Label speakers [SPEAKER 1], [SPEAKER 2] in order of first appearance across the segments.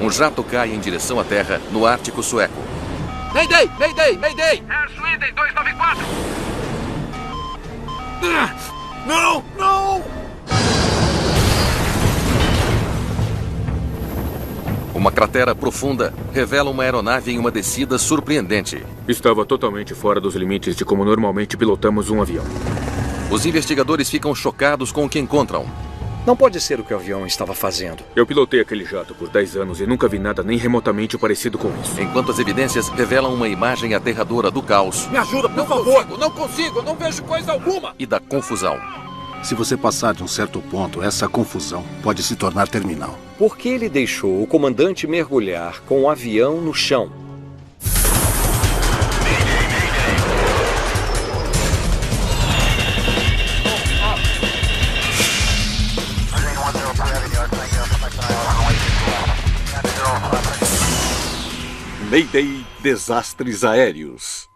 [SPEAKER 1] Um jato cai em direção à Terra no Ártico sueco.
[SPEAKER 2] Mayday! Mayday! Mayday!
[SPEAKER 3] Air Sweden 294!
[SPEAKER 2] Não! Não!
[SPEAKER 1] Uma cratera profunda revela uma aeronave em uma descida surpreendente.
[SPEAKER 4] Estava totalmente fora dos limites de como normalmente pilotamos um avião.
[SPEAKER 1] Os investigadores ficam chocados com o que encontram.
[SPEAKER 5] Não pode ser o que o avião estava fazendo.
[SPEAKER 4] Eu pilotei aquele jato por 10 anos e nunca vi nada nem remotamente parecido com isso.
[SPEAKER 1] Enquanto as evidências revelam uma imagem aterradora do caos.
[SPEAKER 2] Me ajuda, por favor! Não consigo! Não vejo coisa alguma!
[SPEAKER 1] E da confusão.
[SPEAKER 6] Se você passar de um certo ponto, essa confusão pode se tornar terminal.
[SPEAKER 5] Por que ele deixou o comandante mergulhar com o avião no chão?
[SPEAKER 7] Mayday, desastres aéreos.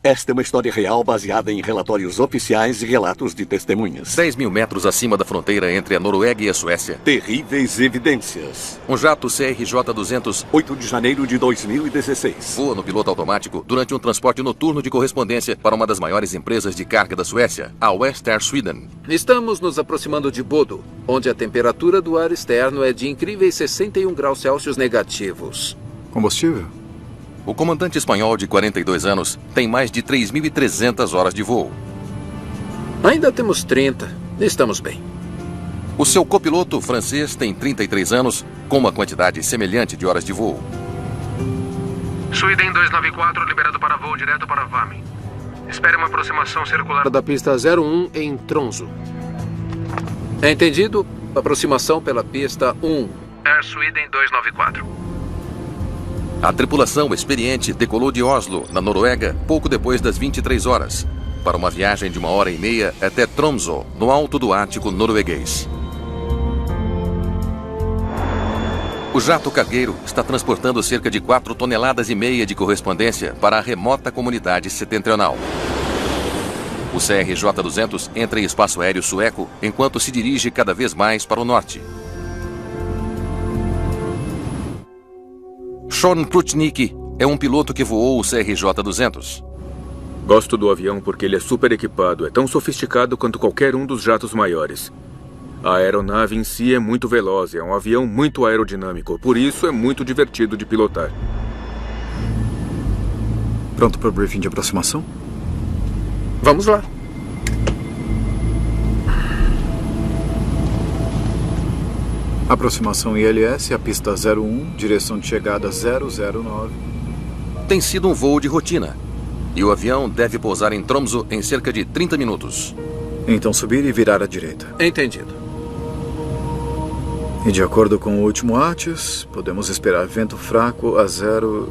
[SPEAKER 7] Esta é uma história real baseada em relatórios oficiais e relatos de testemunhas.
[SPEAKER 1] 10 mil metros acima da fronteira entre a Noruega e a Suécia.
[SPEAKER 7] Terríveis evidências.
[SPEAKER 1] Um jato CRJ-200,
[SPEAKER 7] 8 de janeiro de 2016.
[SPEAKER 1] voa no piloto automático durante um transporte noturno de correspondência para uma das maiores empresas de carga da Suécia, a West Air Sweden.
[SPEAKER 2] Estamos nos aproximando de Bodo, onde a temperatura do ar externo é de incríveis 61 graus Celsius negativos.
[SPEAKER 6] Combustível?
[SPEAKER 1] O comandante espanhol de 42 anos tem mais de 3.300 horas de voo.
[SPEAKER 2] Ainda temos 30. Estamos bem.
[SPEAKER 1] O seu copiloto francês tem 33 anos, com uma quantidade semelhante de horas de voo.
[SPEAKER 3] Sweden 294, liberado para voo direto para Vami. Espere uma aproximação circular
[SPEAKER 2] Da pista 01 em Tronzo. Entendido? Aproximação pela pista 1.
[SPEAKER 3] Air Sweden 294.
[SPEAKER 1] A tripulação experiente decolou de Oslo, na Noruega, pouco depois das 23 horas, para uma viagem de 1h30 até Tromsø, no alto do Ártico norueguês. O jato cargueiro está transportando cerca de 4,5 toneladas de correspondência para a remota comunidade setentrional. O CRJ-200 entra em espaço aéreo sueco enquanto se dirige cada vez mais para o norte. Sean Krutnik é um piloto que voou o CRJ-200.
[SPEAKER 4] Gosto do avião porque ele é super equipado, é tão sofisticado quanto qualquer um dos jatos maiores. A aeronave em si é muito veloz, é um avião muito aerodinâmico, por isso é muito divertido de pilotar.
[SPEAKER 6] Pronto para o briefing de aproximação?
[SPEAKER 2] Vamos lá.
[SPEAKER 6] Aproximação ILS, a pista 01, direção de chegada 009.
[SPEAKER 1] Tem sido um voo de rotina, e o avião deve pousar em Tromsø em cerca de 30 minutos.
[SPEAKER 6] Então subir e virar à direita.
[SPEAKER 2] Entendido.
[SPEAKER 6] E de acordo com o último ATIS, podemos esperar vento fraco a 0...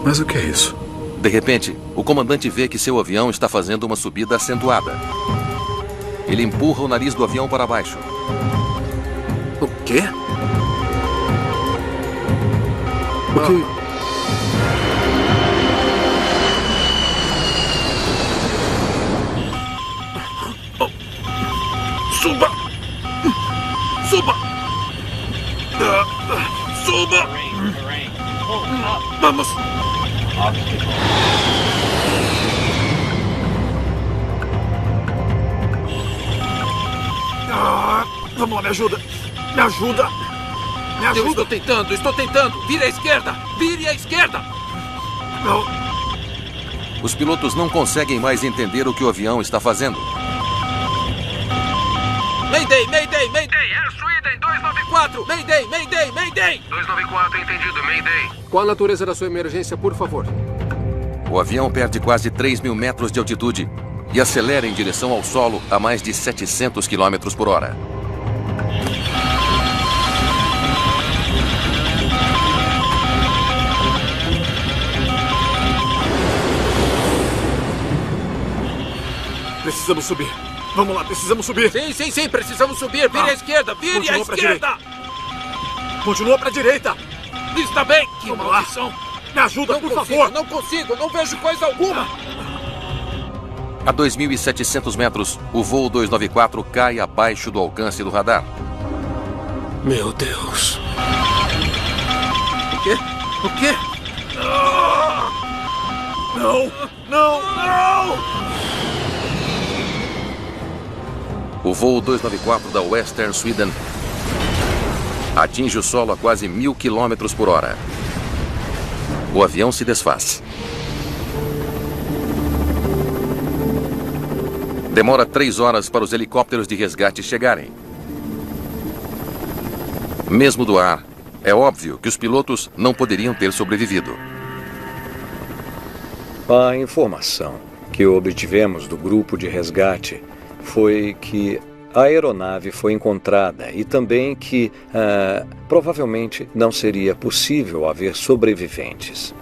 [SPEAKER 6] Mas o que é isso?
[SPEAKER 1] De repente, o comandante vê que seu avião está fazendo uma subida acentuada. Ele empurra o nariz do avião para baixo.
[SPEAKER 2] O quê?
[SPEAKER 6] O que...
[SPEAKER 2] Suba! Suba! Suba! Vamos!
[SPEAKER 6] Vamos lá, me ajuda! Me ajuda! Me ajuda!
[SPEAKER 2] Eu estou tentando! Vire à esquerda! Vire à esquerda!
[SPEAKER 6] Não!
[SPEAKER 1] Os pilotos não conseguem mais entender o que o avião está fazendo.
[SPEAKER 2] Mayday! Mayday! Mayday!
[SPEAKER 3] Air Sweden 294!
[SPEAKER 2] Mayday! Mayday! Mayday!
[SPEAKER 3] 294, entendido, Mayday.
[SPEAKER 2] Qual a natureza da sua emergência, por favor?
[SPEAKER 1] O avião perde quase 3 mil metros de altitude e acelera em direção ao solo a mais de 700 km por hora.
[SPEAKER 6] Precisamos subir. Vamos lá, precisamos subir.
[SPEAKER 2] Sim, precisamos subir. Vire à esquerda, vire à esquerda.
[SPEAKER 6] Continua para a direita.
[SPEAKER 2] Está bem. Que
[SPEAKER 6] Vamos
[SPEAKER 2] maldição.
[SPEAKER 6] lá. Me ajuda, por favor.
[SPEAKER 2] Não consigo, não vejo coisa alguma.
[SPEAKER 1] A 2.700 metros, o voo 294 cai abaixo do alcance do radar.
[SPEAKER 3] Meu Deus.
[SPEAKER 2] O quê? O quê?
[SPEAKER 3] Não! Não! Não!
[SPEAKER 1] O voo 294 da Western Sweden atinge o solo a quase 1000 km por hora. O avião se desfaz. Demora 3 horas para os helicópteros de resgate chegarem. Mesmo do ar, é óbvio que os pilotos não poderiam ter sobrevivido.
[SPEAKER 5] A informação que obtivemos do grupo de resgate foi que a aeronave foi encontrada e também que provavelmente não seria possível haver sobreviventes.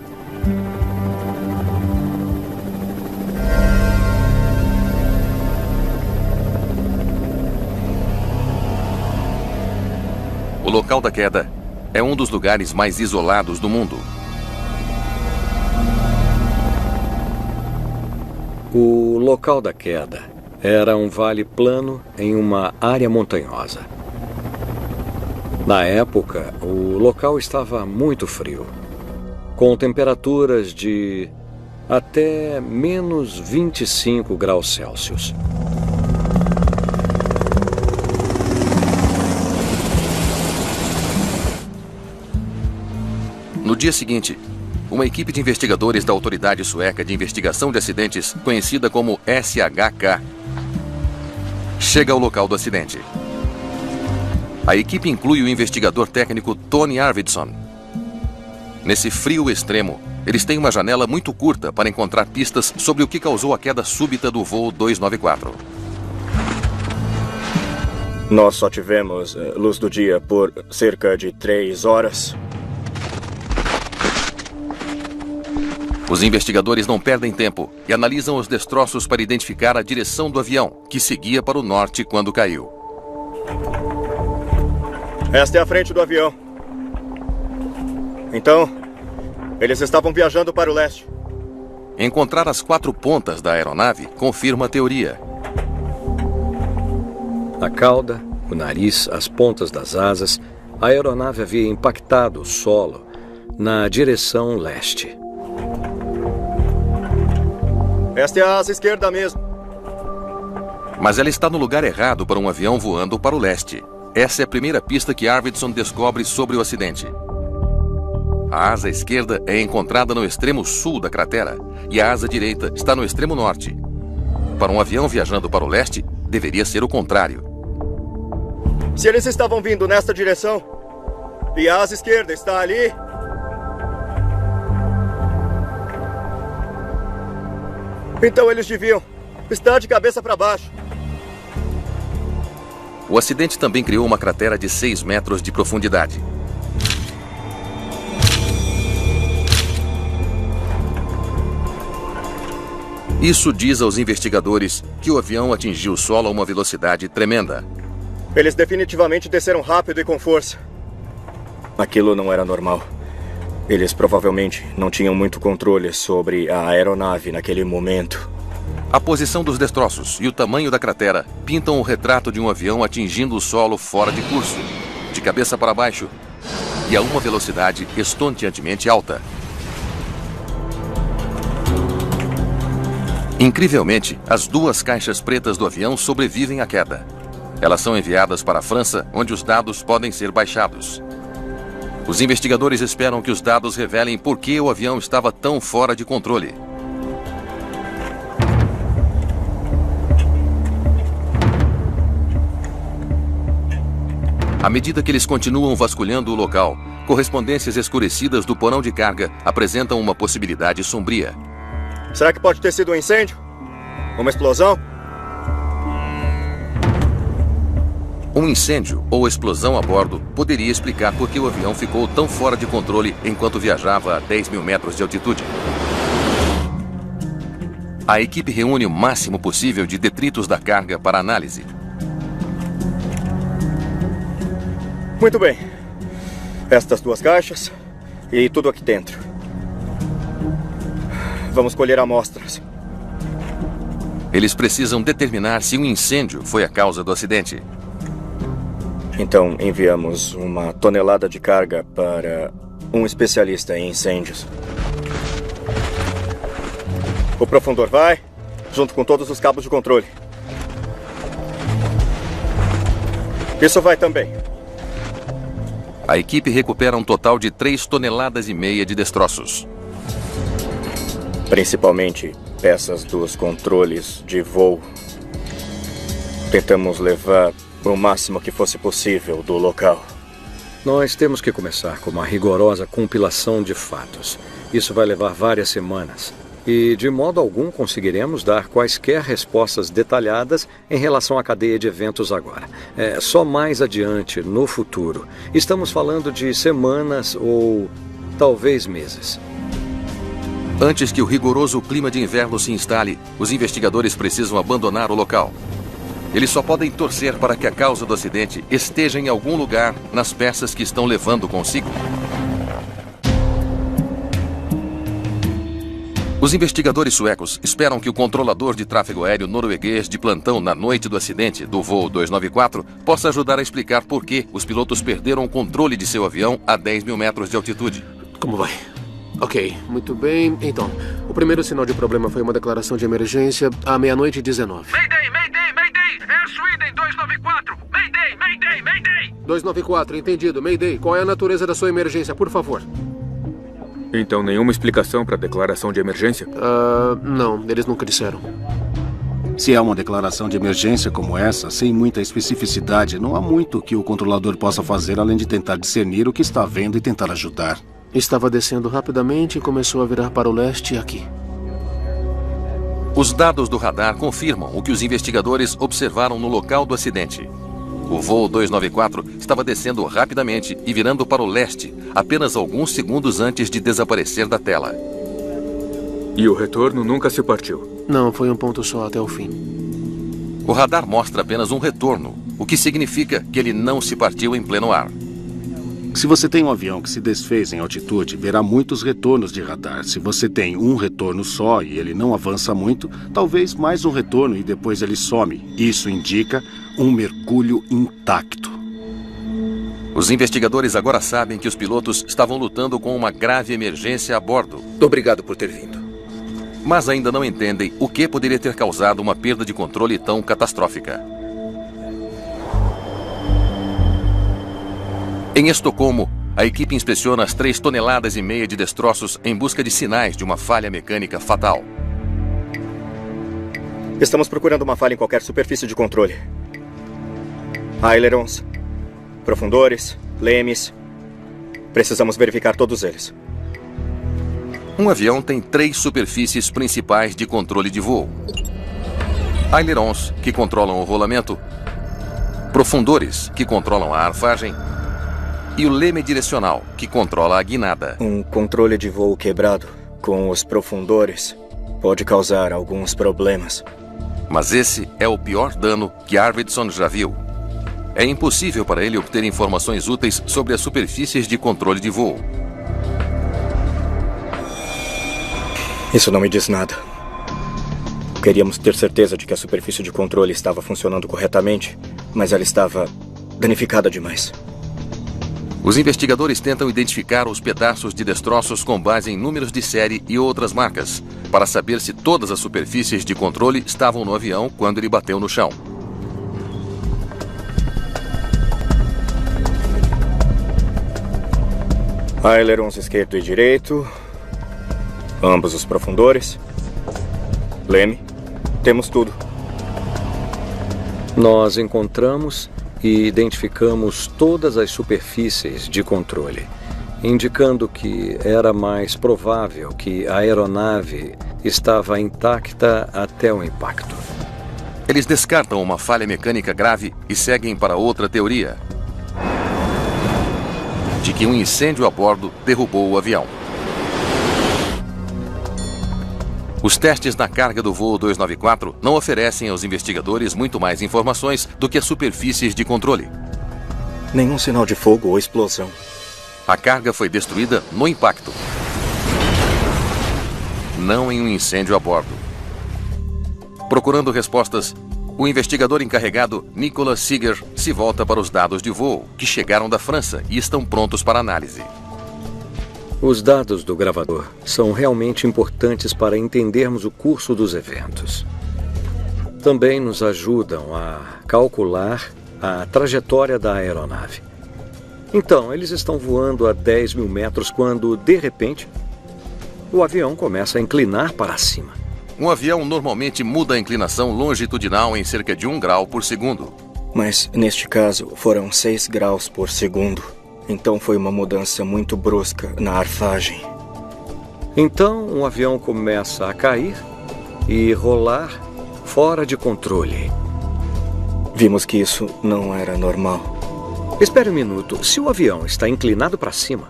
[SPEAKER 1] O local da queda é um dos lugares mais isolados do mundo.
[SPEAKER 5] O local da queda era um vale plano em uma área montanhosa. Na época, o local estava muito frio, com temperaturas de até menos 25 graus Celsius.
[SPEAKER 1] No dia seguinte, uma equipe de investigadores da Autoridade Sueca de Investigação de Acidentes, conhecida como SHK, chega ao local do acidente. A equipe inclui o investigador técnico Tony Arvidsson. Nesse frio extremo, eles têm uma janela muito curta para encontrar pistas sobre o que causou a queda súbita do voo 294.
[SPEAKER 8] Nós só tivemos luz do dia por cerca de 3 horas.
[SPEAKER 1] Os investigadores não perdem tempo e analisam os destroços para identificar a direção do avião, que seguia para o norte quando caiu.
[SPEAKER 8] Esta é a frente do avião. Então, eles estavam viajando para o leste.
[SPEAKER 1] Encontrar as 4 pontas da aeronave confirma a teoria.
[SPEAKER 5] A cauda, o nariz, as pontas das asas, a aeronave havia impactado o solo na direção leste.
[SPEAKER 8] Esta é a asa esquerda mesmo.
[SPEAKER 1] Mas ela está no lugar errado para um avião voando para o leste. Essa é a primeira pista que Arvidsson descobre sobre o acidente. A asa esquerda é encontrada no extremo sul da cratera e a asa direita está no extremo norte. Para um avião viajando para o leste, deveria ser o contrário.
[SPEAKER 8] Se eles estavam vindo nesta direção e a asa esquerda está ali, então eles deviam estar de cabeça para baixo.
[SPEAKER 1] O acidente também criou uma cratera de 6 metros de profundidade. Isso diz aos investigadores que o avião atingiu o solo a uma velocidade tremenda.
[SPEAKER 8] Eles definitivamente desceram rápido e com força. Aquilo não era normal. Eles provavelmente não tinham muito controle sobre a aeronave naquele momento.
[SPEAKER 1] A posição dos destroços e o tamanho da cratera pintam o retrato de um avião atingindo o solo fora de curso, de cabeça para baixo e a uma velocidade estonteantemente alta. Incrivelmente, as 2 caixas pretas do avião sobrevivem à queda. Elas são enviadas para a França, onde os dados podem ser baixados. Os investigadores esperam que os dados revelem por que o avião estava tão fora de controle. À medida que eles continuam vasculhando o local, correspondências escurecidas do porão de carga apresentam uma possibilidade sombria.
[SPEAKER 8] Será que pode ter sido um incêndio? Uma explosão?
[SPEAKER 1] Um incêndio ou explosão a bordo poderia explicar por que o avião ficou tão fora de controle enquanto viajava a 10 mil metros de altitude. A equipe reúne o máximo possível de detritos da carga para análise.
[SPEAKER 8] Muito bem. Estas 2 caixas e tudo aqui dentro. Vamos colher amostras.
[SPEAKER 1] Eles precisam determinar se um incêndio foi a causa do acidente.
[SPEAKER 8] Então, enviamos uma tonelada de carga para um especialista em incêndios. O profundor vai, junto com todos os cabos de controle. Isso vai também.
[SPEAKER 1] A equipe recupera um total de 3,5 toneladas de destroços.
[SPEAKER 8] Principalmente peças dos controles de voo. Tentamos levar o máximo que fosse possível do local.
[SPEAKER 5] Nós temos que começar com uma rigorosa compilação de fatos. Isso vai levar várias semanas. E, de modo algum, conseguiremos dar quaisquer respostas detalhadas em relação à cadeia de eventos agora. Só mais adiante, no futuro. Estamos falando de semanas ou talvez meses.
[SPEAKER 1] Antes que o rigoroso clima de inverno se instale, os investigadores precisam abandonar o local. Eles só podem torcer para que a causa do acidente esteja em algum lugar nas peças que estão levando consigo. Os investigadores suecos esperam que o controlador de tráfego aéreo norueguês de plantão na noite do acidente do voo 294 possa ajudar a explicar por que os pilotos perderam o controle de seu avião a 10 mil metros de altitude.
[SPEAKER 3] Como vai? Ok, muito bem. Então, o primeiro sinal de problema foi uma declaração de emergência à 00:19.
[SPEAKER 9] Mayday, Mayday, Mayday! Air Sweden 294! Mayday, Mayday, Mayday!
[SPEAKER 3] 294, entendido. Mayday, qual é a natureza da sua emergência, por favor?
[SPEAKER 4] Então, nenhuma explicação para a declaração de emergência?
[SPEAKER 3] Não, eles nunca disseram.
[SPEAKER 10] Se é uma declaração de emergência como essa, sem muita especificidade, não há muito que o controlador possa fazer além de tentar discernir o que está vendo e tentar ajudar.
[SPEAKER 3] Estava descendo rapidamente e começou a virar para o leste aqui.
[SPEAKER 1] Os dados do radar confirmam o que os investigadores observaram no local do acidente. O voo 294 estava descendo rapidamente e virando para o leste, apenas alguns segundos antes de desaparecer da tela.
[SPEAKER 4] E o retorno nunca se partiu?
[SPEAKER 3] Não, foi um ponto só até o fim.
[SPEAKER 1] O radar mostra apenas um retorno, o que significa que ele não se partiu em pleno ar.
[SPEAKER 10] Se você tem um avião que se desfez em altitude, verá muitos retornos de radar. Se você tem um retorno só e ele não avança muito, talvez mais um retorno e depois ele some. Isso indica um mergulho intacto.
[SPEAKER 1] Os investigadores agora sabem que os pilotos estavam lutando com uma grave emergência a bordo.
[SPEAKER 2] Obrigado por ter vindo.
[SPEAKER 1] Mas ainda não entendem o que poderia ter causado uma perda de controle tão catastrófica. Em Estocolmo, a equipe inspeciona as 3,5 toneladas de destroços em busca de sinais de uma falha mecânica fatal.
[SPEAKER 8] Estamos procurando uma falha em qualquer superfície de controle. Ailerons, profundores, lemes. Precisamos verificar todos eles.
[SPEAKER 1] Um avião tem 3 superfícies principais de controle de voo. Ailerons, que controlam o rolamento. Profundores, que controlam a arfagem. E o leme direcional, que controla a guinada.
[SPEAKER 8] Um controle de voo quebrado com os profundores pode causar alguns problemas.
[SPEAKER 1] Mas esse é o pior dano que Arvidsson já viu. É impossível para ele obter informações úteis sobre as superfícies de controle de voo.
[SPEAKER 8] Isso não me diz nada. Queríamos ter certeza de que a superfície de controle estava funcionando corretamente, mas ela estava danificada demais.
[SPEAKER 1] Os investigadores tentam identificar os pedaços de destroços com base em números de série e outras marcas, para saber se todas as superfícies de controle estavam no avião quando ele bateu no chão.
[SPEAKER 8] Ailerons esquerdo e direito. Ambos os profundores. Leme. Temos tudo.
[SPEAKER 5] Nós encontramos e identificamos todas as superfícies de controle, indicando que era mais provável que a aeronave estava intacta até o impacto.
[SPEAKER 1] Eles descartam uma falha mecânica grave e seguem para outra teoria, de que um incêndio a bordo derrubou o avião. Os testes na carga do voo 294 não oferecem aos investigadores muito mais informações do que as superfícies de controle.
[SPEAKER 8] Nenhum sinal de fogo ou explosão.
[SPEAKER 1] A carga foi destruída no impacto, não em um incêndio a bordo. Procurando respostas, O investigador encarregado, Nicolas Seeger, se volta para os dados de voo, que chegaram da França e estão prontos para análise.
[SPEAKER 5] Os dados do gravador são realmente importantes para entendermos o curso dos eventos. Também nos ajudam a calcular a trajetória da aeronave. Então, eles estão voando a 10 mil metros quando, de repente, o avião começa a inclinar para cima.
[SPEAKER 1] Um avião normalmente muda a inclinação longitudinal em cerca de 1 grau por segundo.
[SPEAKER 8] Mas, neste caso, foram 6 graus por segundo. Então foi uma mudança muito brusca na arfagem.
[SPEAKER 5] Então, o avião começa a cair e rolar fora de controle.
[SPEAKER 8] Vimos que isso não era normal.
[SPEAKER 5] Espere um minuto. Se o avião está inclinado para cima,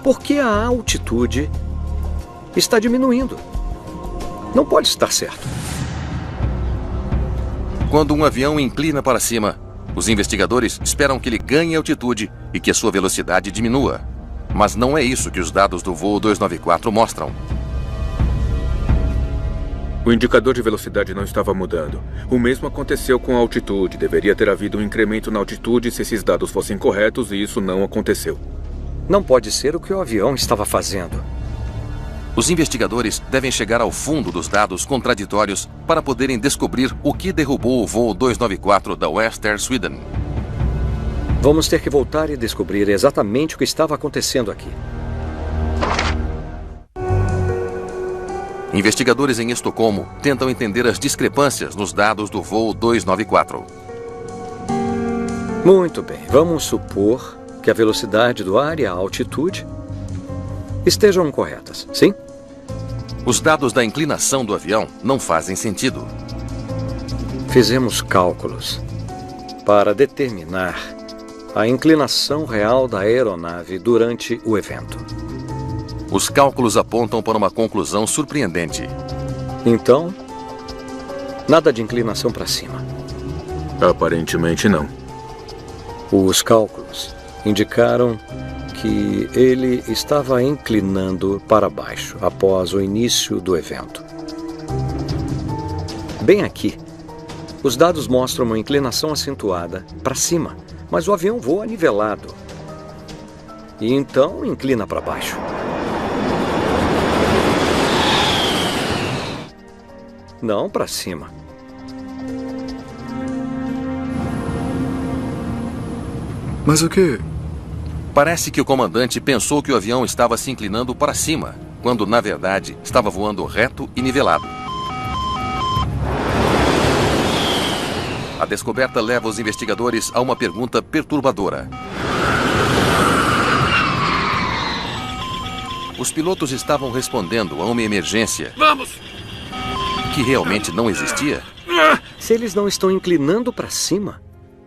[SPEAKER 5] por que a altitude está diminuindo? Não pode estar certo.
[SPEAKER 1] Quando um avião inclina para cima, os investigadores esperam que ele ganhe altitude e que a sua velocidade diminua. Mas não é isso que os dados do voo 294 mostram.
[SPEAKER 4] O indicador de velocidade não estava mudando. O mesmo aconteceu com a altitude. Deveria ter havido um incremento na altitude se esses dados fossem corretos, e isso não aconteceu.
[SPEAKER 5] Não pode ser o que o avião estava fazendo.
[SPEAKER 1] Os investigadores devem chegar ao fundo dos dados contraditórios para poderem descobrir o que derrubou o voo 294 da West Air Sweden.
[SPEAKER 5] Vamos ter que voltar e descobrir exatamente o que estava acontecendo aqui.
[SPEAKER 1] Investigadores em Estocolmo tentam entender as discrepâncias nos dados do voo 294.
[SPEAKER 5] Muito bem, vamos supor que a velocidade do ar e a altitude estejam corretas, sim?
[SPEAKER 1] Os dados da inclinação do avião não fazem sentido.
[SPEAKER 5] Fizemos cálculos para determinar a inclinação real da aeronave durante o evento.
[SPEAKER 1] Os cálculos apontam para uma conclusão surpreendente.
[SPEAKER 5] Então, nada de inclinação para cima.
[SPEAKER 4] Aparentemente não.
[SPEAKER 5] Os cálculos indicaram que ele estava inclinando para baixo após o início do evento. Bem aqui, os dados mostram uma inclinação acentuada para cima, mas o avião voa nivelado. E então inclina para baixo. Não para cima.
[SPEAKER 6] Mas o quê?
[SPEAKER 1] Parece que o comandante pensou que o avião estava se inclinando para cima, quando, na verdade, estava voando reto e nivelado. A descoberta leva os investigadores a uma pergunta perturbadora. Os pilotos estavam respondendo a uma emergência.
[SPEAKER 9] Vamos!
[SPEAKER 1] Que realmente não existia?
[SPEAKER 5] Se eles não estão inclinando para cima,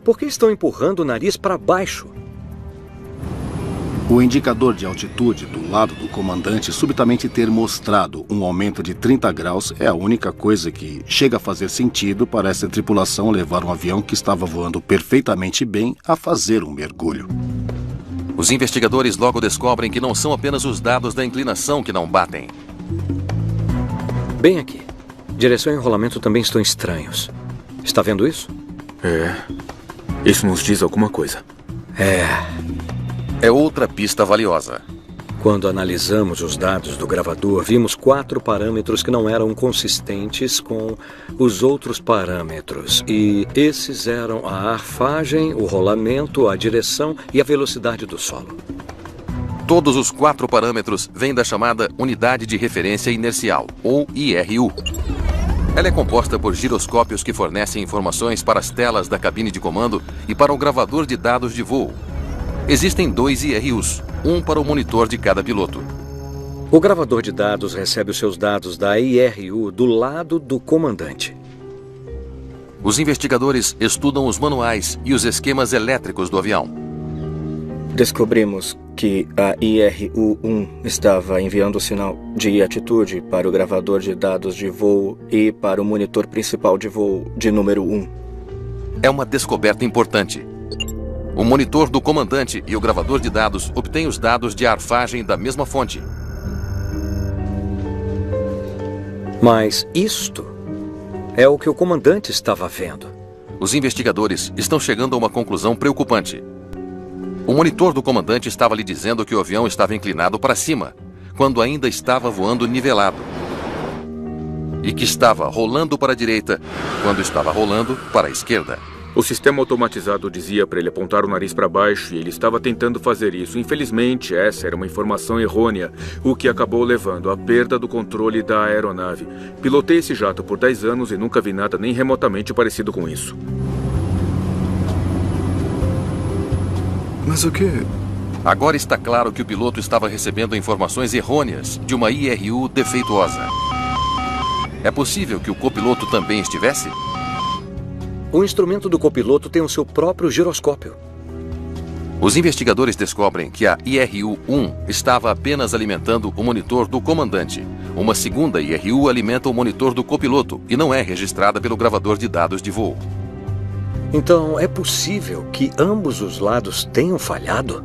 [SPEAKER 5] por que estão empurrando o nariz para baixo?
[SPEAKER 10] O indicador de altitude do lado do comandante subitamente ter mostrado um aumento de 30 graus é a única coisa que chega a fazer sentido para essa tripulação levar um avião que estava voando perfeitamente bem a fazer um mergulho.
[SPEAKER 1] Os investigadores logo descobrem que não são apenas os dados da inclinação que não batem.
[SPEAKER 5] Bem aqui. Direção e rolamento também estão estranhos. Está vendo isso?
[SPEAKER 4] Isso nos diz alguma coisa.
[SPEAKER 1] É outra pista valiosa.
[SPEAKER 5] Quando analisamos os dados do gravador, vimos 4 parâmetros que não eram consistentes com os outros parâmetros. E esses eram a arfagem, o rolamento, a direção e a velocidade do solo.
[SPEAKER 1] Todos os 4 parâmetros vêm da chamada Unidade de Referência Inercial, ou IRU. Ela é composta por giroscópios que fornecem informações para as telas da cabine de comando e para o gravador de dados de voo. Existem 2 IRUs, um para o monitor de cada piloto.
[SPEAKER 5] O gravador de dados recebe os seus dados da IRU do lado do comandante.
[SPEAKER 1] Os investigadores estudam os manuais e os esquemas elétricos do avião.
[SPEAKER 8] Descobrimos que a IRU-1 estava enviando o sinal de atitude para o gravador de dados de voo e para o monitor principal de voo de número 1.
[SPEAKER 1] É uma descoberta importante. O monitor do comandante e o gravador de dados obtêm os dados de arfagem da mesma fonte.
[SPEAKER 5] Mas isto É o que o comandante estava vendo.
[SPEAKER 1] Os investigadores estão chegando a uma conclusão preocupante. O monitor do comandante estava lhe dizendo que o avião estava inclinado para cima, quando ainda estava voando nivelado. E que estava rolando para a direita, quando estava rolando para a esquerda.
[SPEAKER 4] O sistema automatizado dizia para ele apontar o nariz para baixo e ele estava tentando fazer isso. Infelizmente, essa era uma informação errônea, o que acabou levando à perda do controle da aeronave. Pilotei esse jato por 10 anos e nunca vi nada nem remotamente parecido com isso.
[SPEAKER 6] Mas o que?
[SPEAKER 1] Agora está claro que o piloto estava recebendo informações errôneas de uma IRU defeituosa. É possível que o copiloto também estivesse?
[SPEAKER 5] O instrumento do copiloto tem o seu próprio giroscópio.
[SPEAKER 1] Os investigadores descobrem que a IRU-1 estava apenas alimentando o monitor do comandante. Uma segunda IRU alimenta o monitor do copiloto e não é registrada pelo gravador de dados de voo.
[SPEAKER 5] Então, é possível que ambos os lados tenham falhado?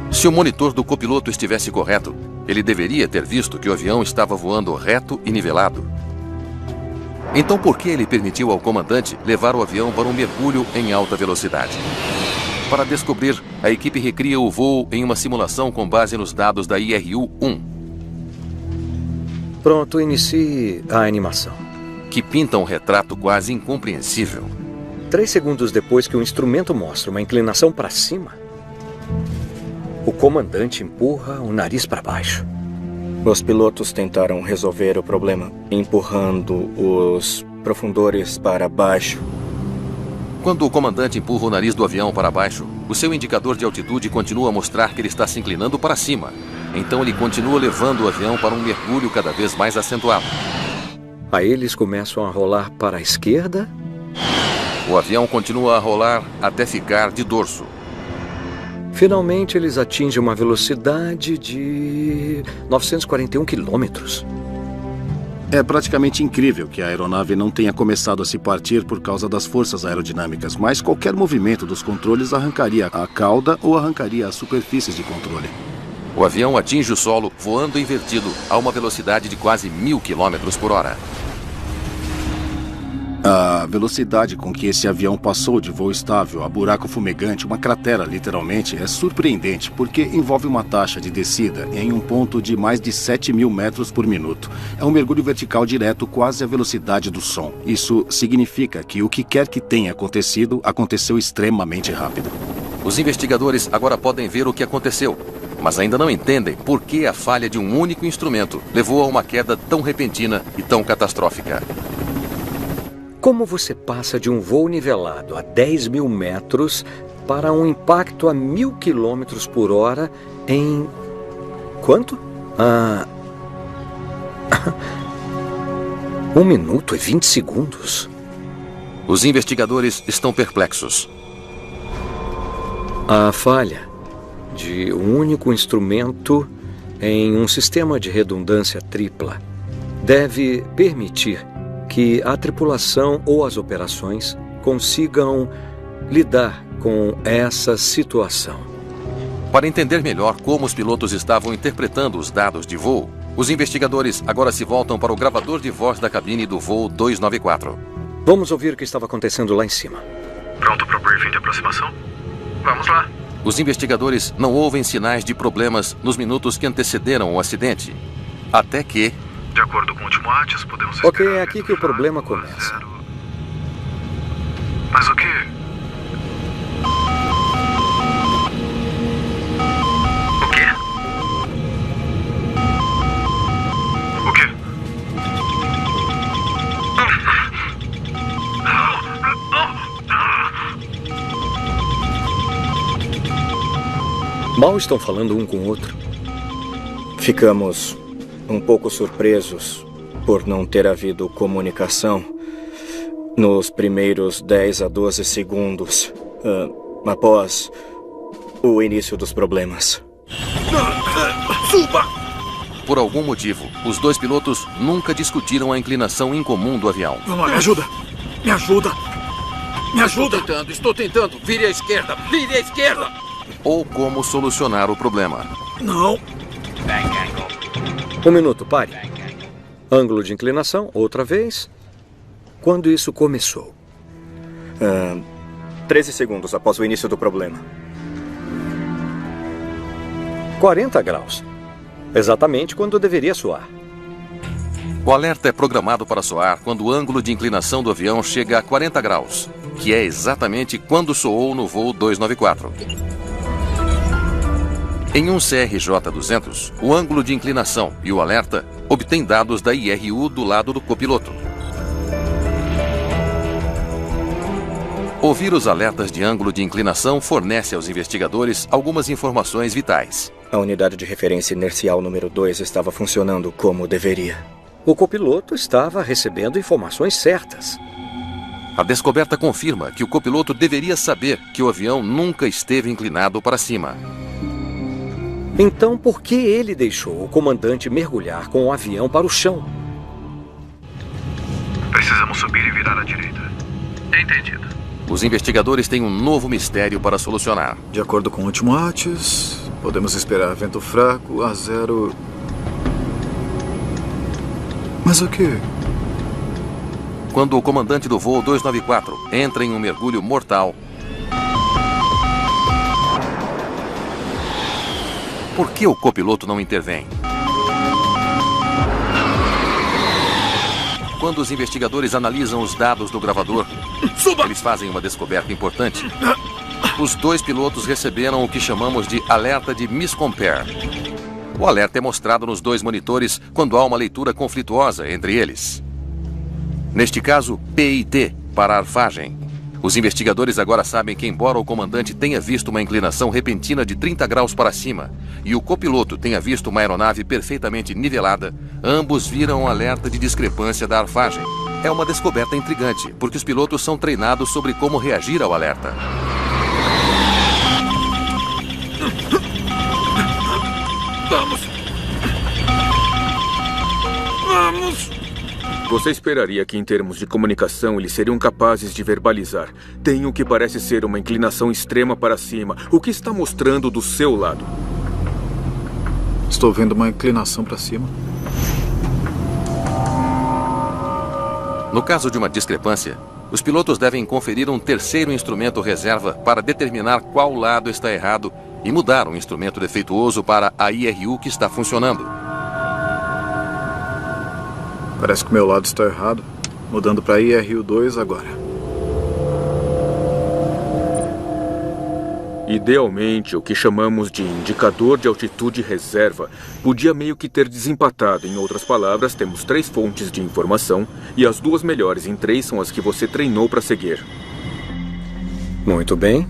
[SPEAKER 1] Se o monitor do copiloto estivesse correto, ele deveria ter visto que o avião estava voando reto e nivelado. Então por que ele permitiu ao comandante levar o avião para um mergulho em alta velocidade? Para descobrir, a equipe recria o voo em uma simulação com base nos dados da IRU-1.
[SPEAKER 5] Pronto, inicie a animação.
[SPEAKER 1] Que pinta um retrato quase incompreensível.
[SPEAKER 5] 3 segundos depois que o instrumento mostra uma inclinação para cima, o comandante empurra o nariz para baixo.
[SPEAKER 8] Os pilotos tentaram resolver o problema empurrando os profundores para baixo.
[SPEAKER 1] Quando o comandante empurra o nariz do avião para baixo, o seu indicador de altitude continua a mostrar que ele está se inclinando para cima. Então ele continua levando o avião para um mergulho cada vez mais acentuado.
[SPEAKER 5] Aí eles começam a rolar para a esquerda.
[SPEAKER 1] O avião continua a rolar até ficar de dorso.
[SPEAKER 5] Finalmente, eles atingem uma velocidade de 941 quilômetros.
[SPEAKER 10] É praticamente incrível que a aeronave não tenha começado a se partir por causa das forças aerodinâmicas, mas qualquer movimento dos controles arrancaria a cauda ou arrancaria as superfícies de controle.
[SPEAKER 1] O avião atinge o solo voando invertido a uma velocidade de quase 1.000 km por hora.
[SPEAKER 10] A velocidade com que esse avião passou de voo estável a buraco fumegante, uma cratera literalmente, é surpreendente porque envolve uma taxa de descida em um ponto de mais de 7.000 metros por minuto. É um mergulho vertical direto, quase a velocidade do som. Isso significa que o que quer que tenha acontecido, aconteceu extremamente rápido.
[SPEAKER 1] Os investigadores agora podem ver o que aconteceu, mas ainda não entendem por que a falha de um único instrumento levou a uma queda tão repentina e tão catastrófica.
[SPEAKER 5] Como você passa de um voo nivelado a 10.000 metros para um impacto a 1.000 km por hora em... quanto? 1 minuto e 20 segundos.
[SPEAKER 1] Os investigadores estão perplexos.
[SPEAKER 5] A falha de um único instrumento em um sistema de redundância tripla deve permitir que a tripulação ou as operações consigam lidar com essa situação.
[SPEAKER 1] Para entender melhor como os pilotos estavam interpretando os dados de voo, os investigadores agora se voltam para o gravador de voz da cabine do voo 294.
[SPEAKER 5] Vamos ouvir o que estava acontecendo lá em cima.
[SPEAKER 9] Pronto para o briefing de aproximação? Vamos lá.
[SPEAKER 1] Os investigadores não ouvem sinais de problemas nos minutos que antecederam o acidente. Até que...
[SPEAKER 9] De acordo com o último ATIS, podemos...
[SPEAKER 5] Ok, é aqui que o problema começa.
[SPEAKER 9] Mas o quê? O quê? O quê?
[SPEAKER 5] Mal estão falando um com o outro.
[SPEAKER 8] Ficamos um pouco surpresos por não ter havido comunicação nos primeiros 10 a 12 segundos após o início dos problemas.
[SPEAKER 9] Suba!
[SPEAKER 1] Por algum motivo, os dois pilotos nunca discutiram a inclinação incomum do avião.
[SPEAKER 9] Vamos lá, me ajuda! Me ajuda! Me ajuda!
[SPEAKER 2] Estou tentando. Vire à esquerda! Vire à esquerda!
[SPEAKER 1] Ou como solucionar o problema.
[SPEAKER 9] Não!
[SPEAKER 5] 1 minuto, pare. Ângulo de inclinação, outra vez. quando isso começou?
[SPEAKER 8] 13 segundos após o início do problema.
[SPEAKER 5] 40 graus. Exatamente quando deveria soar.
[SPEAKER 1] O alerta é programado para soar quando o ângulo de inclinação do avião chega a 40 graus, que é exatamente quando soou no voo 294. Em um CRJ-200, o ângulo de inclinação e o alerta obtêm dados da IRU do lado do copiloto. Ouvir os alertas de ângulo de inclinação fornece aos investigadores algumas informações vitais.
[SPEAKER 8] A unidade de referência inercial número 2 estava funcionando como deveria.
[SPEAKER 5] O copiloto estava recebendo informações certas.
[SPEAKER 1] A descoberta confirma que o copiloto deveria saber que o avião nunca esteve inclinado para cima.
[SPEAKER 5] Então, por que ele deixou o comandante mergulhar com o avião para o chão?
[SPEAKER 9] Precisamos subir e virar à direita. Entendido.
[SPEAKER 1] Os investigadores têm um novo mistério para solucionar.
[SPEAKER 6] De acordo com o último ATIS, podemos esperar vento fraco a 0... Mas o quê?
[SPEAKER 1] Quando o comandante do voo 294 entra em um mergulho mortal, por que o copiloto não intervém? Quando os investigadores analisam os dados do gravador, eles fazem uma descoberta importante. Os dois pilotos receberam o que chamamos de alerta de miscompare. O alerta é mostrado nos dois monitores quando há uma leitura conflituosa entre eles. Neste caso, PIT, para arfagem. Os investigadores agora sabem que, embora o comandante tenha visto uma inclinação repentina de 30 graus para cima e o copiloto tenha visto uma aeronave perfeitamente nivelada, ambos viram um alerta de discrepância da arfagem. É uma descoberta intrigante, porque os pilotos são treinados sobre como reagir ao alerta.
[SPEAKER 9] Vamos!
[SPEAKER 4] Você esperaria que, em termos de comunicação, eles seriam capazes de verbalizar. Tem o que parece ser uma inclinação extrema para cima. O que está mostrando do seu lado?
[SPEAKER 6] Estou vendo uma inclinação para cima.
[SPEAKER 1] No caso de uma discrepância, os pilotos devem conferir um terceiro instrumento reserva para determinar qual lado está errado e mudar um instrumento defeituoso para a IRU que está funcionando.
[SPEAKER 6] Parece que o meu lado está errado. Mudando para IRU2 agora.
[SPEAKER 4] Idealmente, o que chamamos de indicador de altitude reserva podia meio que ter desempatado. Em outras palavras, temos 3 fontes de informação e as 2 melhores em 3 são as que você treinou para seguir.
[SPEAKER 5] Muito bem.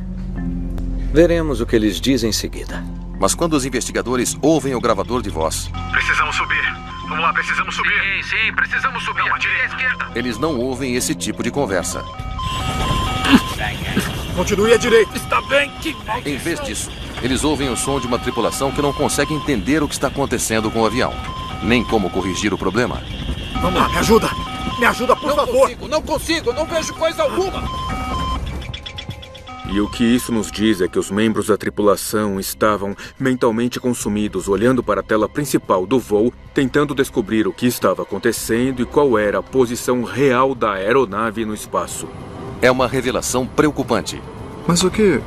[SPEAKER 5] Veremos o que eles dizem em seguida.
[SPEAKER 1] Mas quando os investigadores ouvem o gravador de voz,
[SPEAKER 9] precisamos subir. Vamos lá, precisamos subir. Sim, precisamos subir. À direita, à esquerda.
[SPEAKER 1] Eles não ouvem esse tipo de conversa.
[SPEAKER 6] Continue à direita.
[SPEAKER 9] Está bem, que
[SPEAKER 1] Em vez disso, eles ouvem o som de uma tripulação que não consegue entender o que está acontecendo com o avião, nem como corrigir o problema.
[SPEAKER 6] Vamos lá, me ajuda. Me ajuda, por favor.
[SPEAKER 2] Não consigo, não vejo coisa alguma.
[SPEAKER 4] E o que isso nos diz é que os membros da tripulação estavam mentalmente consumidos, olhando para a tela principal do voo, tentando descobrir o que estava acontecendo e qual era a posição real da aeronave no espaço.
[SPEAKER 1] É uma revelação preocupante.
[SPEAKER 6] Mas o quê?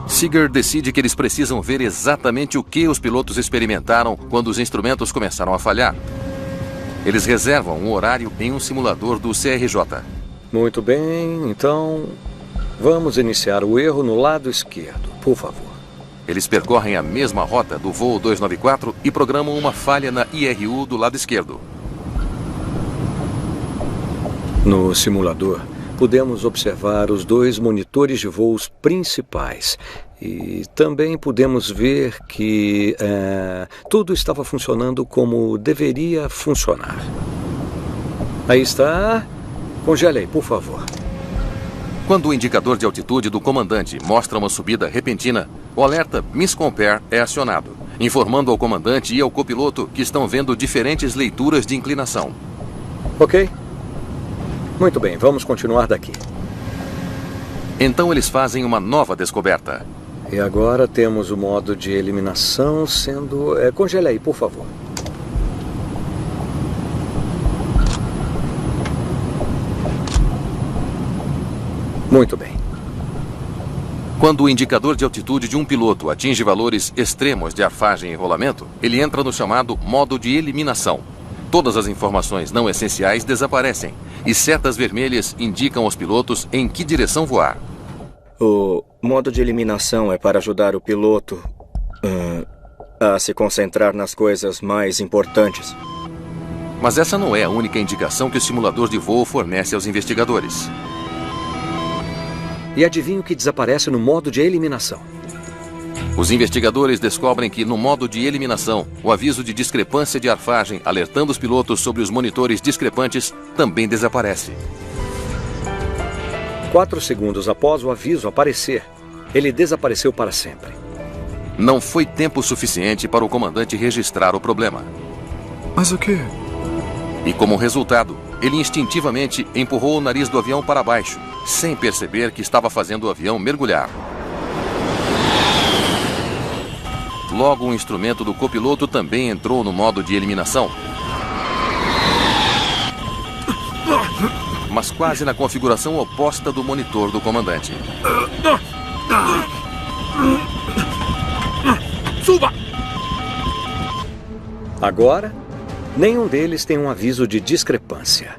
[SPEAKER 1] Seeger decide que eles precisam ver exatamente o que os pilotos experimentaram quando os instrumentos começaram a falhar. Eles reservam um horário em um simulador do CRJ.
[SPEAKER 5] Muito bem, então vamos iniciar o erro no lado esquerdo, por favor.
[SPEAKER 1] Eles percorrem a mesma rota do voo 294 e programam uma falha na IRU do lado esquerdo.
[SPEAKER 5] No simulador, pudemos observar os 2 monitores de voos principais e também pudemos ver que tudo estava funcionando como deveria funcionar. Aí está. Congele aí, por favor.
[SPEAKER 1] Quando o indicador de altitude do comandante mostra uma subida repentina, o alerta miscompare é acionado, informando ao comandante e ao copiloto que estão vendo diferentes leituras de inclinação.
[SPEAKER 5] Ok. Muito bem, vamos continuar daqui.
[SPEAKER 1] Então eles fazem uma nova descoberta.
[SPEAKER 5] E agora temos o modo de eliminação sendo... congele aí, por favor. Muito bem.
[SPEAKER 1] Quando o indicador de altitude de um piloto atinge valores extremos de arfagem e rolamento, ele entra no chamado modo de eliminação. Todas as informações não essenciais desaparecem e setas vermelhas indicam aos pilotos em que direção voar.
[SPEAKER 8] O modo de eliminação é para ajudar o piloto a se concentrar nas coisas mais importantes.
[SPEAKER 1] Mas essa não é a única indicação que o simulador de voo fornece aos investigadores.
[SPEAKER 5] E adivinha o que desaparece no modo de eliminação?
[SPEAKER 1] Os investigadores descobrem que, no modo de eliminação, o aviso de discrepância de arfagem alertando os pilotos sobre os monitores discrepantes também desaparece.
[SPEAKER 5] 4 segundos após o aviso aparecer, ele desapareceu para sempre.
[SPEAKER 1] Não foi tempo suficiente para o comandante registrar o problema.
[SPEAKER 6] Mas o quê?
[SPEAKER 1] E como resultado, ele instintivamente empurrou o nariz do avião para baixo, sem perceber que estava fazendo o avião mergulhar. Logo, o instrumento do copiloto também entrou no modo de eliminação. Mas quase na configuração oposta do monitor do comandante.
[SPEAKER 9] Suba!
[SPEAKER 5] Agora, nenhum deles tem um aviso de discrepância.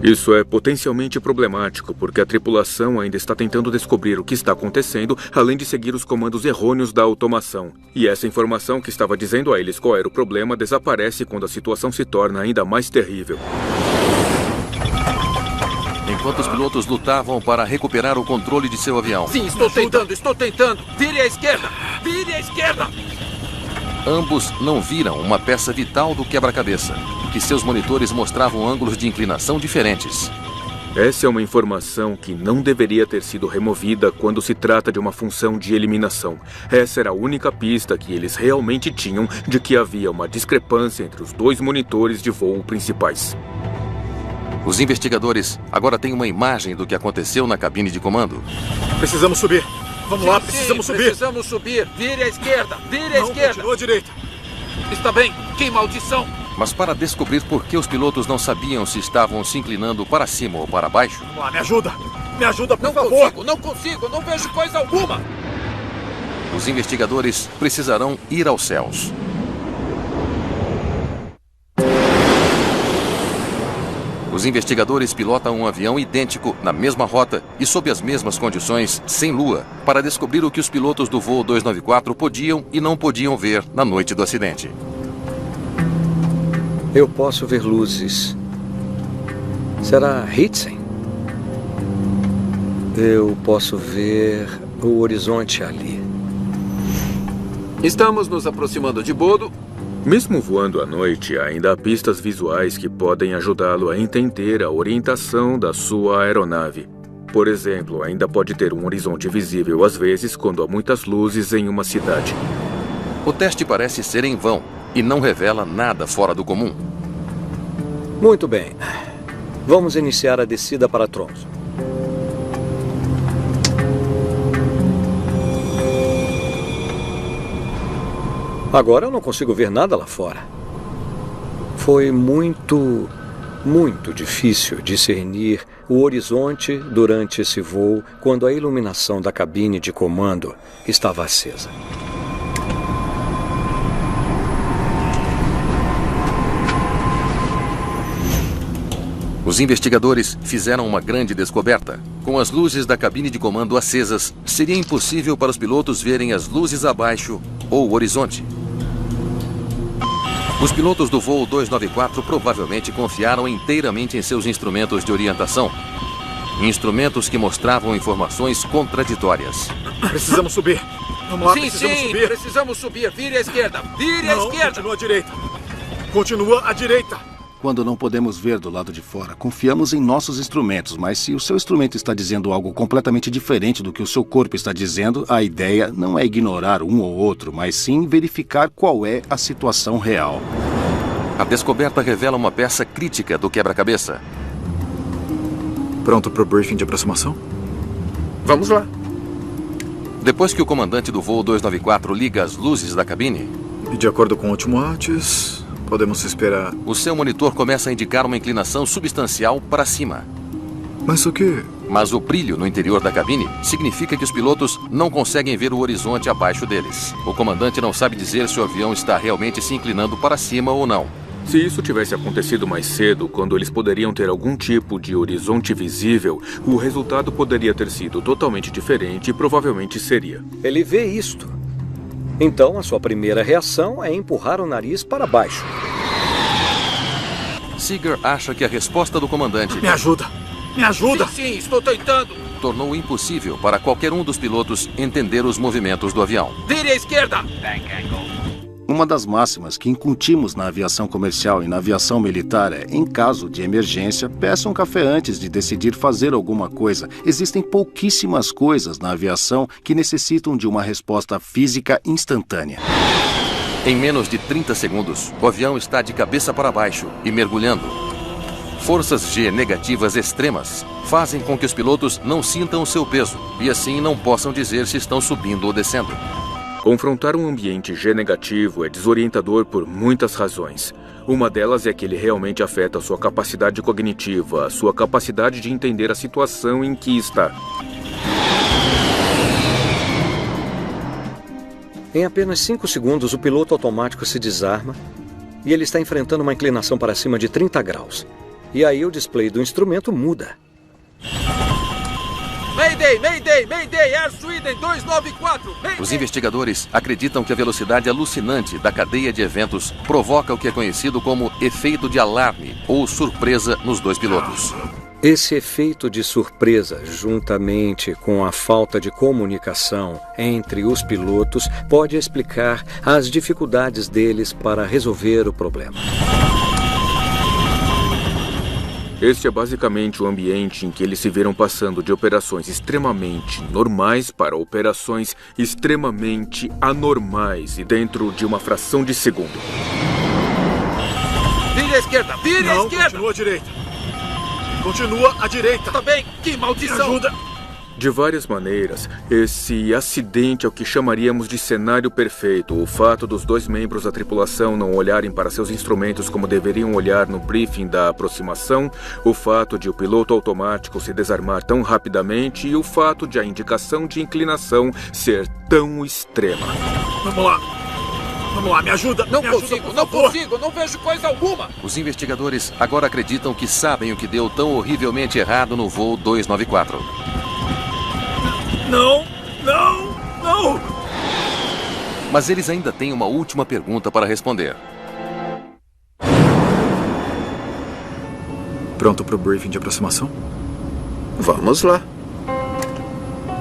[SPEAKER 4] Isso é potencialmente problemático, porque a tripulação ainda está tentando descobrir o que está acontecendo, além de seguir os comandos errôneos da automação. E essa informação que estava dizendo a eles qual era o problema desaparece quando a situação se torna ainda mais terrível.
[SPEAKER 1] Enquanto os pilotos lutavam para recuperar o controle de seu avião.
[SPEAKER 2] Sim, estou tentando. Vire à esquerda! Vire à esquerda!
[SPEAKER 1] Ambos não viram uma peça vital do quebra-cabeça, que seus monitores mostravam ângulos de inclinação diferentes.
[SPEAKER 4] Essa é uma informação que não deveria ter sido removida quando se trata de uma função de eliminação. Essa era a única pista que eles realmente tinham de que havia uma discrepância entre os 2 monitores de voo principais.
[SPEAKER 1] Os investigadores agora têm uma imagem do que aconteceu na cabine de comando.
[SPEAKER 6] Precisamos subir. Vamos lá, precisamos subir.
[SPEAKER 2] Precisamos subir. Vire à esquerda. Vire à esquerda.
[SPEAKER 6] Continua à direita.
[SPEAKER 2] Está bem. Que maldição.
[SPEAKER 1] Mas para descobrir por que os pilotos não sabiam se estavam se inclinando para cima ou para baixo...
[SPEAKER 6] Vamos lá, me ajuda. Me ajuda, por
[SPEAKER 2] não
[SPEAKER 6] favor.
[SPEAKER 2] Não consigo. Não vejo coisa alguma.
[SPEAKER 1] Os investigadores precisarão ir aos céus. Os investigadores pilotam um avião idêntico, na mesma rota e sob as mesmas condições, sem lua, para descobrir o que os pilotos do voo 294 podiam e não podiam ver na noite do acidente.
[SPEAKER 5] Eu posso ver luzes. Será Hitzen? Eu posso ver o horizonte ali.
[SPEAKER 2] Estamos nos aproximando de Bodo.
[SPEAKER 4] Mesmo voando à noite, ainda há pistas visuais que podem ajudá-lo a entender a orientação da sua aeronave. Por exemplo, ainda pode ter um horizonte visível às vezes quando há muitas luzes em uma cidade.
[SPEAKER 1] O teste parece ser em vão e não revela nada fora do comum.
[SPEAKER 5] Muito bem. Vamos iniciar a descida para Tromsø. Agora eu não consigo ver nada lá fora. Foi muito difícil discernir o horizonte durante esse voo quando a iluminação da cabine de comando estava acesa.
[SPEAKER 1] Os investigadores fizeram uma grande descoberta. Com as luzes da cabine de comando acesas, seria impossível para os pilotos verem as luzes abaixo ou o horizonte. Os pilotos do voo 294 provavelmente confiaram inteiramente em seus instrumentos de orientação. Instrumentos que mostravam informações contraditórias.
[SPEAKER 6] Precisamos subir. Vamos lá,
[SPEAKER 2] sim,
[SPEAKER 6] precisamos subir.
[SPEAKER 2] Precisamos subir. Vire à esquerda. Vire à esquerda.
[SPEAKER 6] Continua à direita. Continua à direita.
[SPEAKER 10] Quando não podemos ver do lado de fora, confiamos em nossos instrumentos, mas se o seu instrumento está dizendo algo completamente diferente do que o seu corpo está dizendo, a ideia não é ignorar um ou outro, mas sim verificar qual é a situação real.
[SPEAKER 1] A descoberta revela uma peça crítica do quebra-cabeça.
[SPEAKER 6] Pronto para o briefing de aproximação?
[SPEAKER 2] Vamos lá.
[SPEAKER 1] Depois que o comandante do voo 294 liga as luzes da cabine...
[SPEAKER 6] E de acordo com o último ATIS... podemos esperar.
[SPEAKER 1] O seu monitor começa a indicar uma inclinação substancial para cima.
[SPEAKER 6] Mas o quê?
[SPEAKER 1] Mas o brilho no interior da cabine significa que os pilotos não conseguem ver o horizonte abaixo deles. O comandante não sabe dizer se o avião está realmente se inclinando para cima ou não.
[SPEAKER 4] Se isso tivesse acontecido mais cedo, quando eles poderiam ter algum tipo de horizonte visível, o resultado poderia ter sido totalmente diferente e provavelmente seria.
[SPEAKER 5] Ele vê isto. Então, a sua primeira reação é empurrar o nariz para baixo.
[SPEAKER 1] Seeger acha que a resposta do comandante...
[SPEAKER 6] Me ajuda! Me ajuda!
[SPEAKER 2] Sim, estou tentando!
[SPEAKER 1] Tornou impossível para qualquer um dos pilotos entender os movimentos do avião.
[SPEAKER 2] Vire à esquerda!
[SPEAKER 10] Uma das máximas que incutimos na aviação comercial e na aviação militar é, em caso de emergência, peça um café antes de decidir fazer alguma coisa. Existem pouquíssimas coisas na aviação que necessitam de uma resposta física instantânea.
[SPEAKER 1] Em menos de 30 segundos, o avião está de cabeça para baixo e mergulhando. Forças G negativas extremas fazem com que os pilotos não sintam o seu peso e assim não possam dizer se estão subindo ou descendo.
[SPEAKER 4] Confrontar um ambiente G negativo é desorientador por muitas razões. Uma delas é que ele realmente afeta a sua capacidade cognitiva, a sua capacidade de entender a situação em que está.
[SPEAKER 5] Em apenas 5 segundos, o piloto automático se desarma e ele está enfrentando uma inclinação para cima de 30 graus. E aí o display do instrumento muda.
[SPEAKER 2] Mayday, Mayday, Mayday, Air Sweden 294, Mayday.
[SPEAKER 1] Os investigadores acreditam que a velocidade alucinante da cadeia de eventos provoca o que é conhecido como efeito de alarme ou surpresa nos dois pilotos.
[SPEAKER 5] Esse efeito de surpresa, juntamente com a falta de comunicação entre os pilotos, pode explicar as dificuldades deles para resolver o problema.
[SPEAKER 4] Este é basicamente o ambiente em que eles se viram passando de operações extremamente normais para operações extremamente anormais e dentro de uma fração de segundo.
[SPEAKER 2] Vire à esquerda, vire à esquerda!
[SPEAKER 6] Continua à direita. Continua à direita.
[SPEAKER 2] Tá bem, que maldição!
[SPEAKER 6] Me ajuda!
[SPEAKER 4] De várias maneiras, esse acidente é o que chamaríamos de cenário perfeito. O fato dos dois membros da tripulação não olharem para seus instrumentos como deveriam olhar no briefing da aproximação, o fato de o piloto automático se desarmar tão rapidamente e o fato de a indicação de inclinação ser tão extrema.
[SPEAKER 6] Vamos lá! Vamos lá, me ajuda!
[SPEAKER 2] Não
[SPEAKER 6] me
[SPEAKER 2] consigo,
[SPEAKER 6] ajuda,
[SPEAKER 2] não consigo, não vejo coisa alguma!
[SPEAKER 1] Os investigadores agora acreditam que sabem o que deu tão horrivelmente errado no voo 294.
[SPEAKER 6] Não! Não! Não!
[SPEAKER 1] Mas eles ainda têm uma última pergunta para responder.
[SPEAKER 6] Pronto para o briefing de aproximação?
[SPEAKER 2] Vamos lá.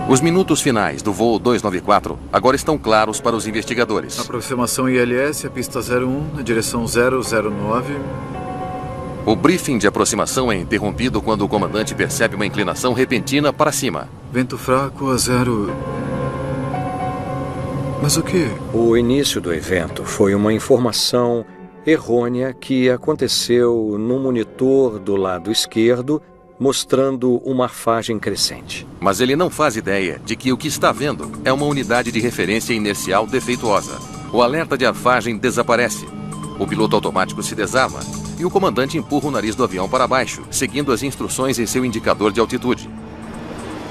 [SPEAKER 1] Os minutos finais do voo 294 agora estão claros para os investigadores.
[SPEAKER 6] Aproximação ILS, a pista 01, na direção 009.
[SPEAKER 1] O briefing de aproximação é interrompido quando o comandante percebe uma inclinação repentina para cima.
[SPEAKER 6] Vento fraco a 0... Mas o quê?
[SPEAKER 5] O início do evento foi uma informação errônea que aconteceu no monitor do lado esquerdo, mostrando uma arfagem crescente.
[SPEAKER 1] Mas ele não faz ideia de que o que está vendo é uma unidade de referência inercial defeituosa. O alerta de arfagem desaparece. O piloto automático se desarma e o comandante empurra o nariz do avião para baixo, seguindo as instruções em seu indicador de altitude.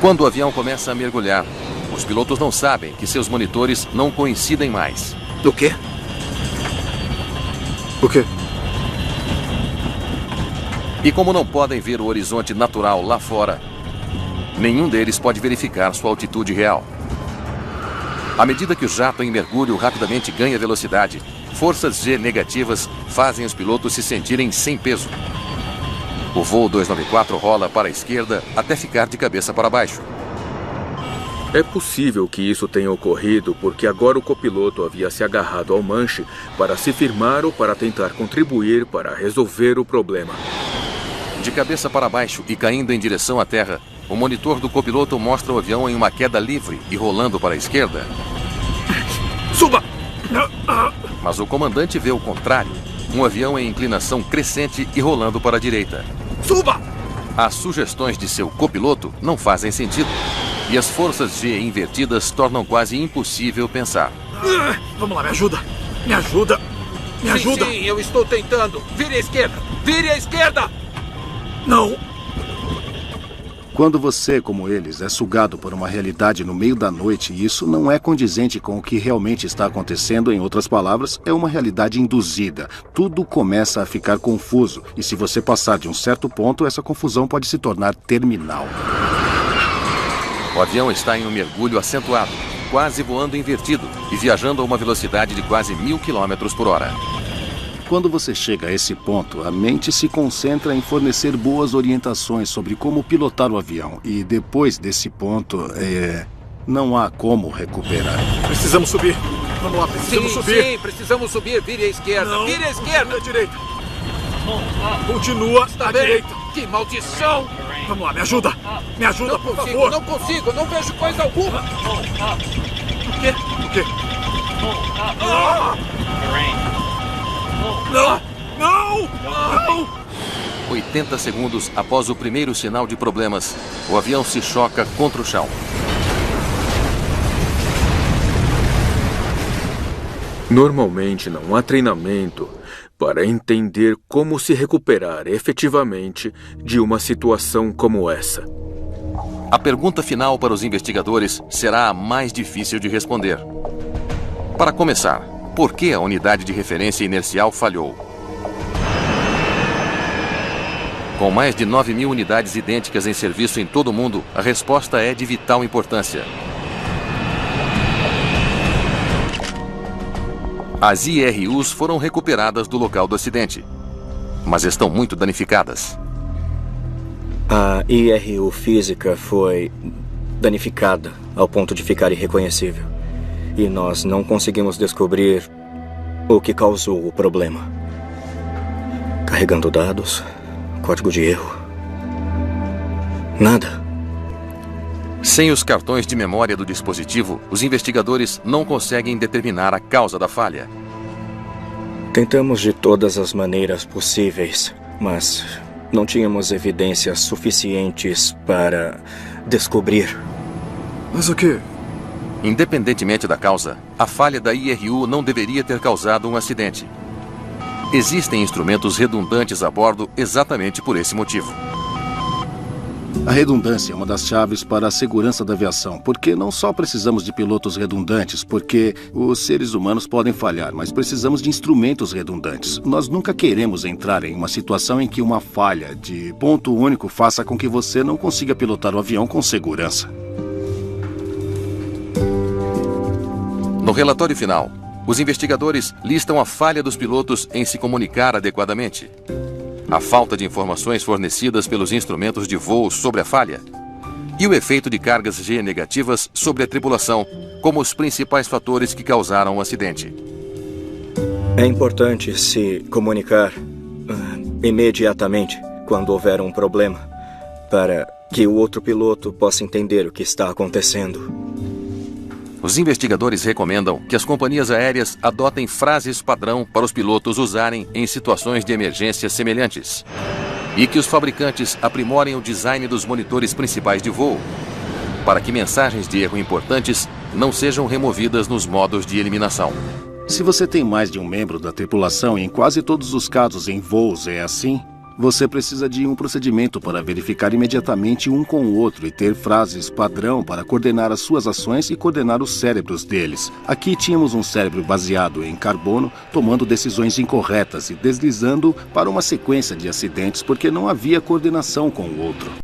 [SPEAKER 1] Quando o avião começa a mergulhar, os pilotos não sabem que seus monitores não coincidem mais.
[SPEAKER 2] O quê?
[SPEAKER 6] O quê?
[SPEAKER 1] E como não podem ver o horizonte natural lá fora, nenhum deles pode verificar sua altitude real. À medida que o jato em mergulho rapidamente ganha velocidade, forças G negativas fazem os pilotos se sentirem sem peso. O voo 294 rola para a esquerda até ficar de cabeça para baixo.
[SPEAKER 4] É possível que isso tenha ocorrido porque agora o copiloto havia se agarrado ao manche para se firmar ou para tentar contribuir para resolver o problema.
[SPEAKER 1] De cabeça para baixo e caindo em direção à terra, o monitor do copiloto mostra o avião em uma queda livre e rolando para a esquerda.
[SPEAKER 2] Suba!
[SPEAKER 1] Mas o comandante vê o contrário. Um avião em inclinação crescente e rolando para a direita.
[SPEAKER 2] Suba!
[SPEAKER 1] As sugestões de seu copiloto não fazem sentido. E as forças G invertidas tornam quase impossível pensar.
[SPEAKER 6] Vamos lá, me ajuda! Me ajuda! Me ajuda!
[SPEAKER 2] Sim, eu estou tentando. Vire à esquerda! Vire à esquerda!
[SPEAKER 6] Não!
[SPEAKER 10] Quando você, como eles, é sugado por uma realidade no meio da noite e isso não é condizente com o que realmente está acontecendo, em outras palavras, é uma realidade induzida. Tudo começa a ficar confuso e se você passar de um certo ponto, essa confusão pode se tornar terminal.
[SPEAKER 1] O avião está em um mergulho acentuado, quase voando invertido e viajando a uma velocidade de quase 1000 km por hora.
[SPEAKER 10] Quando você chega a esse ponto, a mente se concentra em fornecer boas orientações sobre como pilotar o avião. E depois desse ponto, não há como recuperar.
[SPEAKER 6] Precisamos subir. Vamos lá, precisamos subir.
[SPEAKER 2] Sim, precisamos subir. Vire à esquerda.
[SPEAKER 6] Não.
[SPEAKER 2] Vire à esquerda.
[SPEAKER 6] À direita. Continua à direita.
[SPEAKER 2] Que maldição!
[SPEAKER 6] Vamos lá, me ajuda. Me ajuda,
[SPEAKER 2] Não
[SPEAKER 6] por
[SPEAKER 2] consigo,
[SPEAKER 6] favor.
[SPEAKER 2] não consigo. Não vejo coisa alguma.
[SPEAKER 6] O quê? O quê? Ah! Não! Não! Não!
[SPEAKER 1] 80 segundos após o primeiro sinal de problemas, o avião se choca contra o chão.
[SPEAKER 4] Normalmente não há treinamento para entender como se recuperar efetivamente de uma situação como essa.
[SPEAKER 1] A pergunta final para os investigadores será a mais difícil de responder. Para começar, por que a unidade de referência inercial falhou? Com mais de 9.000 unidades idênticas em serviço em todo o mundo, a resposta é de vital importância. As IRUs foram recuperadas do local do acidente, mas estão muito danificadas.
[SPEAKER 8] A IRU física foi danificada ao ponto de ficar irreconhecível. E nós não conseguimos descobrir o que causou o problema. Carregando dados, código de erro. Nada.
[SPEAKER 1] Sem os cartões de memória do dispositivo, os investigadores não conseguem determinar a causa da falha.
[SPEAKER 8] Tentamos de todas as maneiras possíveis, mas não tínhamos evidências suficientes para descobrir.
[SPEAKER 6] Mas o quê?
[SPEAKER 1] Independentemente da causa, a falha da IRU não deveria ter causado um acidente. Existem instrumentos redundantes a bordo exatamente por esse motivo.
[SPEAKER 10] A redundância é uma das chaves para a segurança da aviação, porque não só precisamos de pilotos redundantes, porque os seres humanos podem falhar, mas precisamos de instrumentos redundantes. Nós nunca queremos entrar em uma situação em que uma falha de ponto único faça com que você não consiga pilotar o avião com segurança.
[SPEAKER 1] No relatório final, os investigadores listam a falha dos pilotos em se comunicar adequadamente, a falta de informações fornecidas pelos instrumentos de voo sobre a falha e o efeito de cargas G negativas sobre a tripulação como os principais fatores que causaram o acidente.
[SPEAKER 8] É importante se comunicar imediatamente quando houver um problema, para que o outro piloto possa entender o que está acontecendo.
[SPEAKER 1] Os investigadores recomendam que as companhias aéreas adotem frases padrão para os pilotos usarem em situações de emergência semelhantes e que os fabricantes aprimorem o design dos monitores principais de voo para que mensagens de erro importantes não sejam removidas nos modos de eliminação.
[SPEAKER 10] Se você tem mais de um membro da tripulação, e em quase todos os casos em voos é assim, você precisa de um procedimento para verificar imediatamente um com o outro e ter frases padrão para coordenar as suas ações e coordenar os cérebros deles. Aqui tínhamos um cérebro baseado em carbono, tomando decisões incorretas e deslizando para uma sequência de acidentes porque não havia coordenação com o outro.